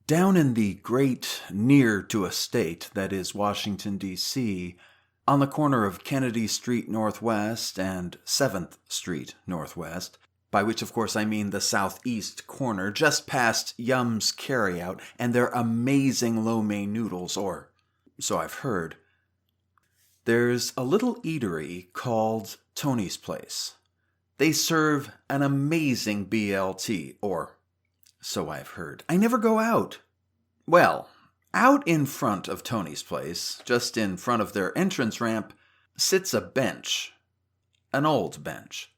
Down in the great near to a state that is Washington, D.C., on the corner of Kennedy Street Northwest and 7th Street Northwest, by which of course I mean the southeast corner, just past Yum's Carryout and their amazing lo mein noodles, or so I've heard, there's a little eatery called Tony's Place. They serve an amazing BLT, or so I've heard. I never go out. Well, out in front of Tony's Place, just in front of their entrance ramp, sits a bench. An old bench.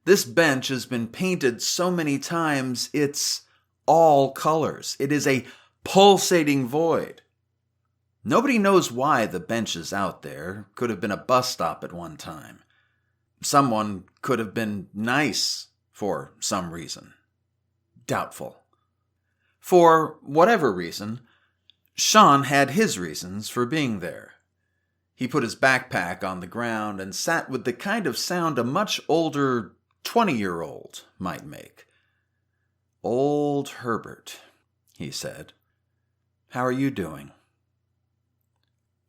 This bench has been painted so many times, it's all colors. It is a pulsating void. Nobody knows why the bench is out there. Could have been a bus stop at one time. Someone could have been nice for some reason. Doubtful. For whatever reason, Sean had his reasons for being there. He put his backpack on the ground and sat with the kind of sound a much older 20-year-old might make. "Old Herbert," he said. "How are you doing?"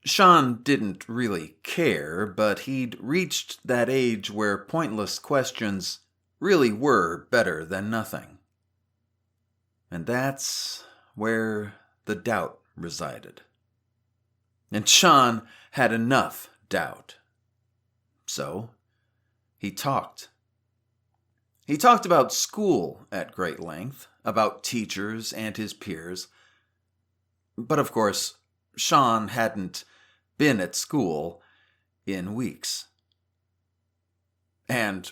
Sean didn't really care, but he'd reached that age where pointless questions really were better than nothing. And that's where the doubt resided. And Sean had enough doubt. So he talked. He talked about school at great length, about teachers and his peers. But of course, Sean hadn't been at school in weeks. And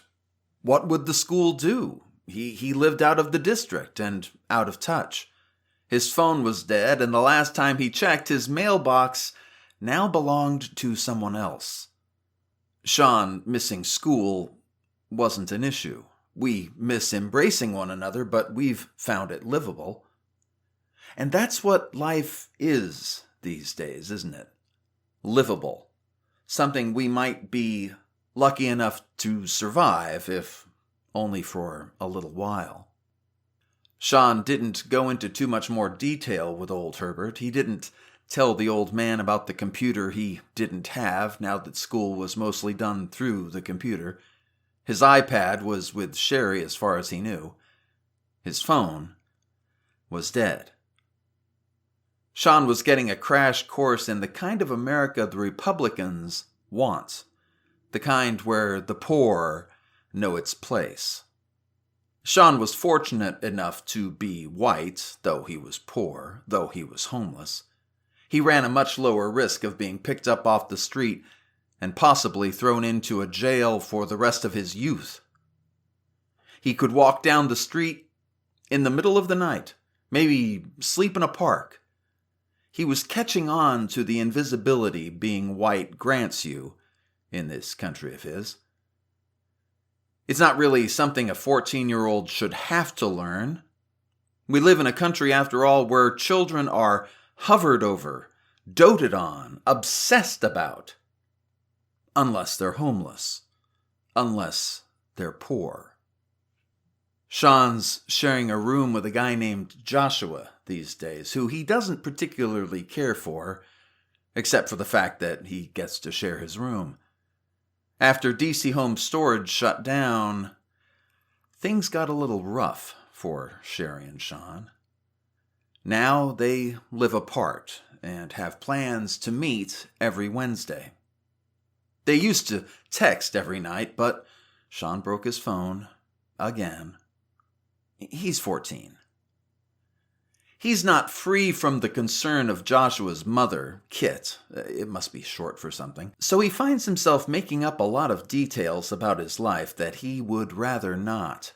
what would the school do? He lived out of the district and out of touch. His phone was dead, and the last time he checked, his mailbox now belonged to someone else. Sean missing school wasn't an issue. We miss embracing one another, but we've found it livable. And that's what life is these days, isn't it? Livable. Something we might be lucky enough to survive, if only for a little while. Sean didn't go into too much more detail with old Herbert. He didn't tell the old man about the computer he didn't have, now that school was mostly done through the computer. His iPad was with Sherry as far as he knew. His phone was dead. Sean was getting a crash course in the kind of America the Republicans want. The kind where the poor know its place. Sean was fortunate enough to be white, though he was poor, though he was homeless. He ran a much lower risk of being picked up off the street and possibly thrown into a jail for the rest of his youth. He could walk down the street in the middle of the night, maybe sleep in a park. He was catching on to the invisibility being white grants you in this country of his. It's not really something a 14-year-old should have to learn. We live in a country, after all, where children are hovered over, doted on, obsessed about. Unless they're homeless. Unless they're poor. Sean's sharing a room with a guy named Joshua these days, who he doesn't particularly care for, except for the fact that he gets to share his room. After DC Home Storage shut down, things got a little rough for Sherry and Sean. Now they live apart and have plans to meet every Wednesday. They used to text every night, but Sean broke his phone again. He's 14. He's not free from the concern of Joshua's mother, Kit. It must be short for something. So he finds himself making up a lot of details about his life that he would rather not.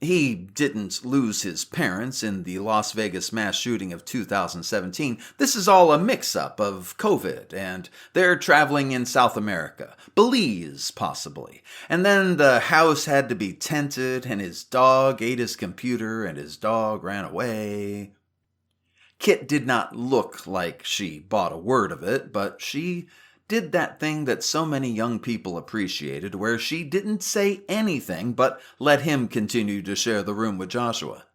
He didn't lose his parents in the Las Vegas mass shooting of 2017. This is all a mix-up of COVID, and they're traveling in South America. Belize, possibly. And then the house had to be tented, and his dog ate his computer, and his dog ran away. Kit did not look like she bought a word of it, but she did that thing that so many young people appreciated, where she didn't say anything but let him continue to share the room with Joshua.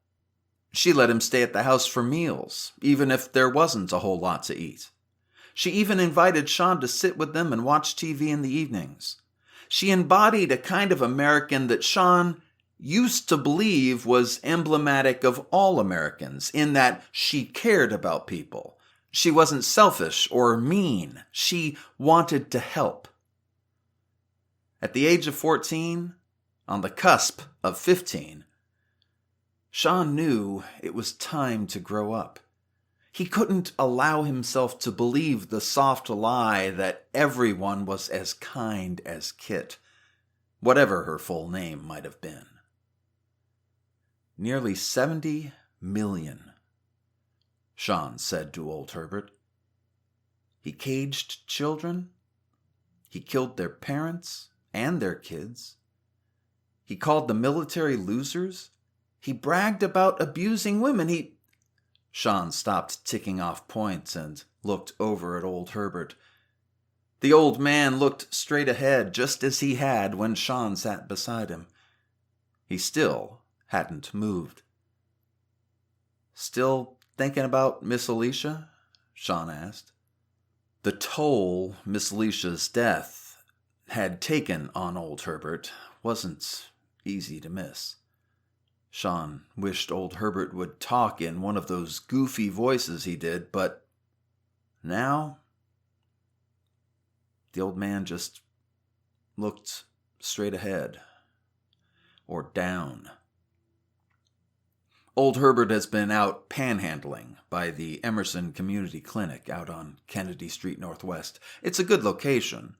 She let him stay at the house for meals, even if there wasn't a whole lot to eat. She even invited Sean to sit with them and watch TV in the evenings. She embodied a kind of American that Sean used to believe was emblematic of all Americans, in that she cared about people. She wasn't selfish or mean. She wanted to help. At the age of 14, on the cusp of 15, Sean knew it was time to grow up. He couldn't allow himself to believe the soft lie that everyone was as kind as Kit, whatever her full name might have been. Nearly 70 million, Sean said to old Herbert. He caged children. He killed their parents and their kids. He called the military losers. He bragged about abusing women. Sean stopped ticking off points and looked over at old Herbert. The old man looked straight ahead, just as he had when Sean sat beside him. He still hadn't moved. "Still thinking about Miss Alicia?" Sean asked. The toll Miss Alicia's death had taken on old Herbert wasn't easy to miss. Sean wished old Herbert would talk in one of those goofy voices he did, but now the old man just looked straight ahead, or down. Old Herbert has been out panhandling by the Emerson Community Clinic out on Kennedy Street Northwest. It's a good location.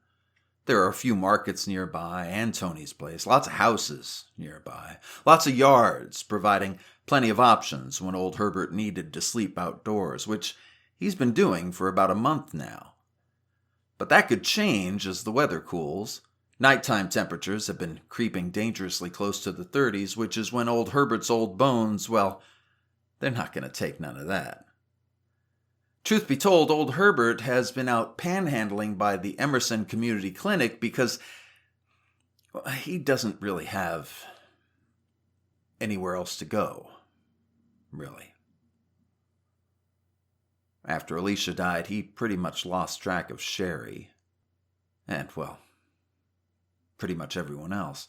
There are a few markets nearby and Tony's place, lots of houses nearby, lots of yards providing plenty of options when old Herbert needed to sleep outdoors, which he's been doing for about a month now. But that could change as the weather cools. Nighttime temperatures have been creeping dangerously close to the 30s, which is when old Herbert's old bones, well, they're not going to take none of that. Truth be told, old Herbert has been out panhandling by the Emerson Community Clinic because he doesn't really have anywhere else to go, really. After Alicia died, he pretty much lost track of Sherry, and, well, pretty much everyone else.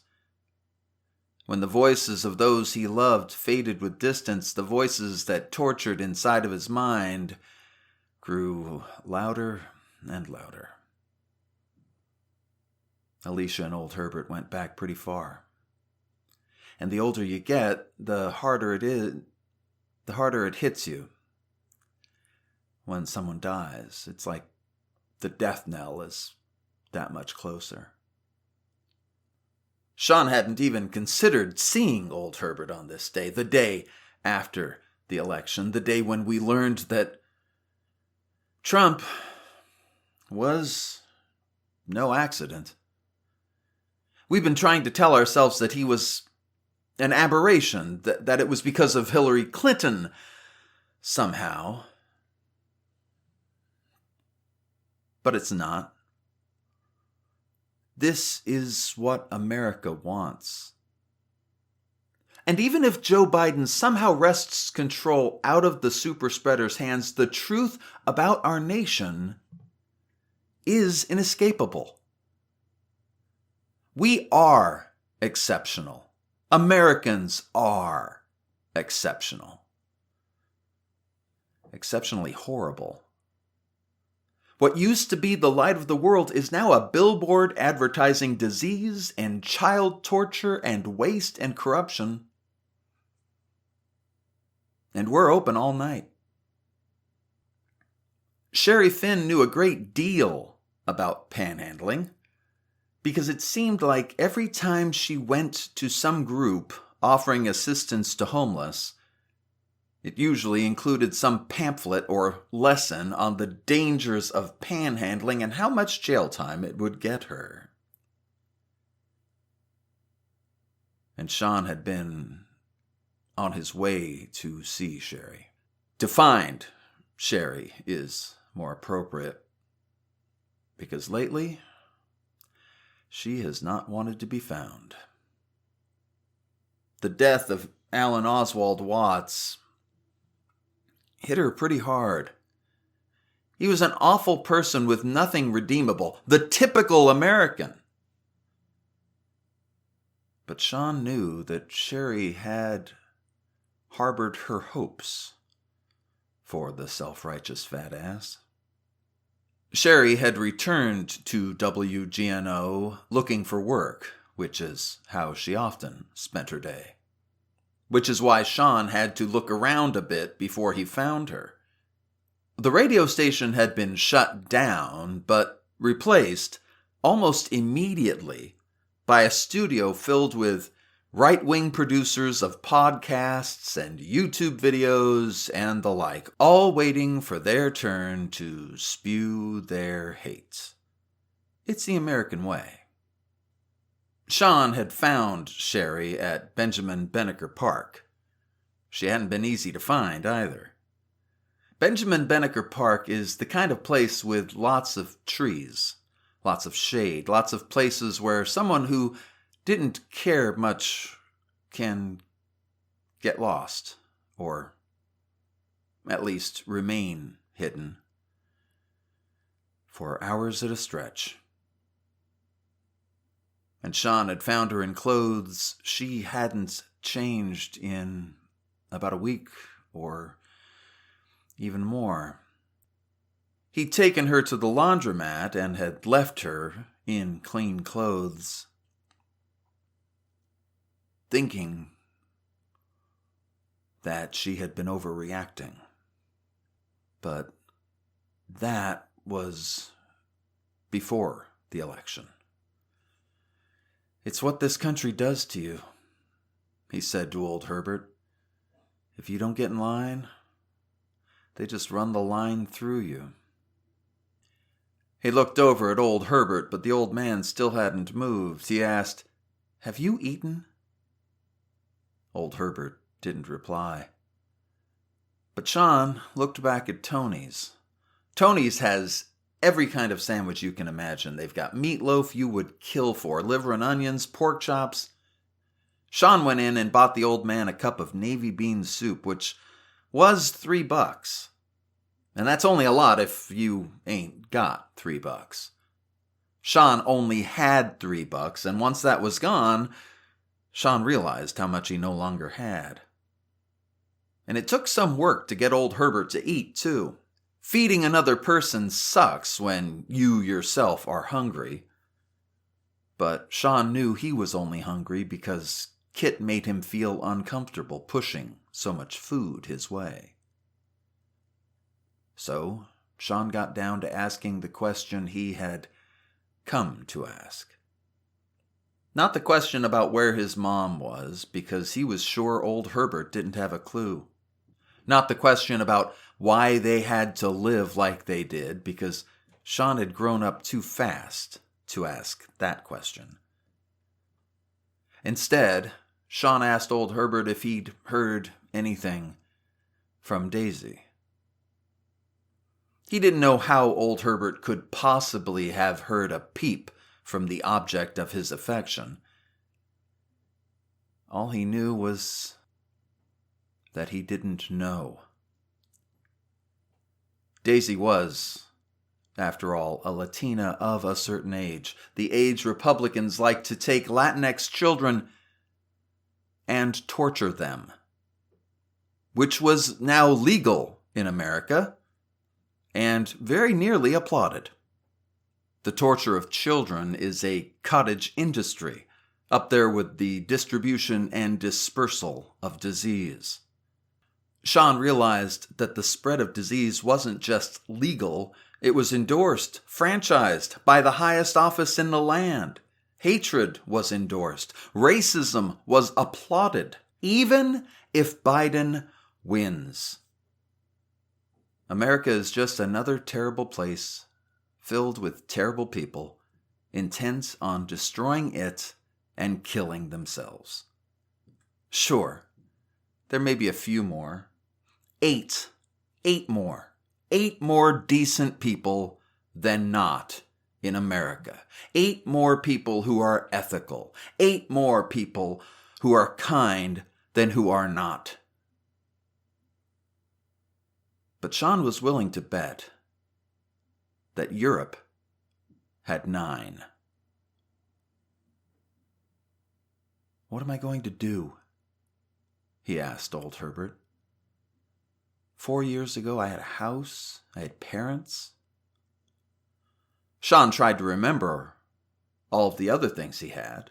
When the voices of those he loved faded with distance, the voices that tortured inside of his mind grew louder and louder. Alicia and old Herbert went back pretty far. And the older you get, the harder it hits you. When someone dies, it's like the death knell is that much closer. Sean hadn't even considered seeing old Herbert on this day, the day after the election, the day when we learned that Trump was no accident. We've been trying to tell ourselves that he was an aberration, that it was because of Hillary Clinton somehow. But it's not. This is what America wants. And even if Joe Biden somehow wrests control out of the super spreader's hands, the truth about our nation is inescapable. We are exceptional. Americans are exceptional. Exceptionally horrible. What used to be the light of the world is now a billboard advertising disease and child torture and waste and corruption. And we're open all night. Sherry Finn knew a great deal about panhandling because it seemed like every time she went to some group offering assistance to homeless, it usually included some pamphlet or lesson on the dangers of panhandling and how much jail time it would get her. And Sean had been on his way to see Sherry. To find Sherry is more appropriate, because lately she has not wanted to be found. The death of Alan Oswald Watts hit her pretty hard. He was an awful person with nothing redeemable, the typical American. But Sean knew that Sherry had harbored her hopes for the self-righteous fat ass. Sherry had returned to WGNO looking for work, which is how she often spent her day. Which is why Sean had to look around a bit before he found her. The radio station had been shut down, but replaced almost immediately by a studio filled with right-wing producers of podcasts and YouTube videos and the like, all waiting for their turn to spew their hate. It's the American way. Sean had found Sherry at Benjamin Benneker Park. She hadn't been easy to find either. Benjamin Benneker Park is the kind of place with lots of trees, lots of shade, lots of places where someone who didn't care much can get lost, or at least remain hidden, for hours at a stretch. And Sean had found her in clothes she hadn't changed in about a week or even more. He'd taken her to the laundromat and had left her in clean clothes, thinking that she had been overreacting. But that was before the election. "It's what this country does to you," he said to old Herbert. "If you don't get in line, they just run the line through you." He looked over at old Herbert, but the old man still hadn't moved. He asked, "Have you eaten?" Old Herbert didn't reply. But Sean looked back at Tony's. Tony's has every kind of sandwich you can imagine. They've got meatloaf you would kill for, liver and onions, pork chops. Sean went in and bought the old man a cup of navy bean soup, which was $3. And that's only a lot if you ain't got $3. Sean only had $3, and once that was gone, Sean realized how much he no longer had. And it took some work to get old Herbert to eat, too. Feeding another person sucks when you yourself are hungry. But Sean knew he was only hungry because Kit made him feel uncomfortable pushing so much food his way. So Sean got down to asking the question he had come to ask. Not the question about where his mom was, because he was sure old Herbert didn't have a clue. Not the question about why they had to live like they did, because Sean had grown up too fast to ask that question. Instead, Sean asked old Herbert if he'd heard anything from Daisy. He didn't know how old Herbert could possibly have heard a peep from the object of his affection. All he knew was that he didn't know. Daisy was, after all, a Latina of a certain age, the age Republicans like to take Latinx children and torture them, which was now legal in America and very nearly applauded. The torture of children is a cottage industry, up there with the distribution and dispersal of disease. Sean realized that the spread of disease wasn't just legal, it was endorsed, franchised by the highest office in the land. Hatred was endorsed. Racism was applauded, even if Biden wins. America is just another terrible place, filled with terrible people, intent on destroying it and killing themselves. Sure, there may be a few more. Eight more decent people than not in America. 8 more people who are ethical. 8 more people who are kind than who are not. But Sean was willing to bet that Europe had 9. "What am I going to do?" he asked old Herbert. 4 years ago, I had a house, I had parents. Sean tried to remember all of the other things he had.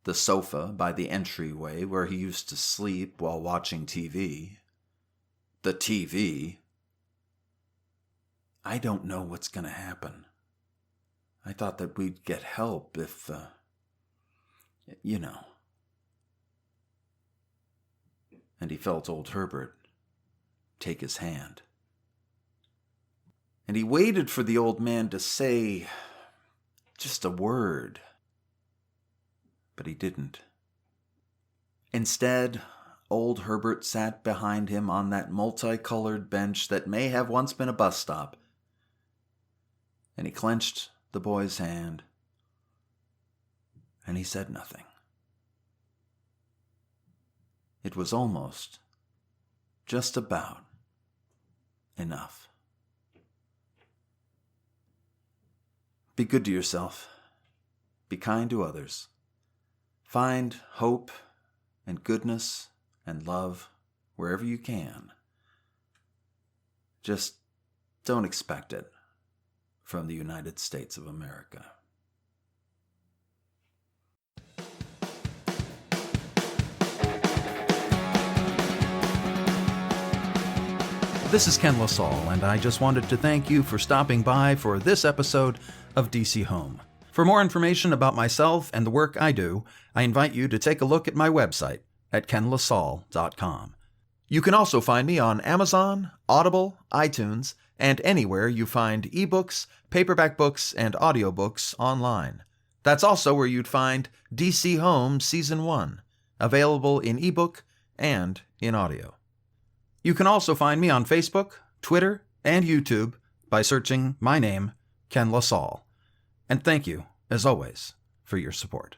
The sofa by the entryway where he used to sleep while watching TV. The TV. "I don't know what's going to happen. I thought that we'd get help if, you know." And he felt old Herbert take his hand. And he waited for the old man to say just a word. But he didn't. Instead, old Herbert sat behind him on that multicolored bench that may have once been a bus stop. And he clenched the boy's hand. And he said nothing. It was almost, just about, enough. Be good to yourself. Be kind to others. Find hope and goodness and love wherever you can. Just don't expect it from the United States of America. This is Ken LaSalle, and I just wanted to thank you for stopping by for this episode of DC Home. For more information about myself and the work I do, I invite you to take a look at my website at kenlasalle.com. You can also find me on Amazon, Audible, iTunes, and anywhere you find ebooks, paperback books, and audiobooks online. That's also where you'd find DC Home Season 1, available in ebook and in audio. You can also find me on Facebook, Twitter, and YouTube by searching my name, Ken LaSalle. And thank you, as always, for your support.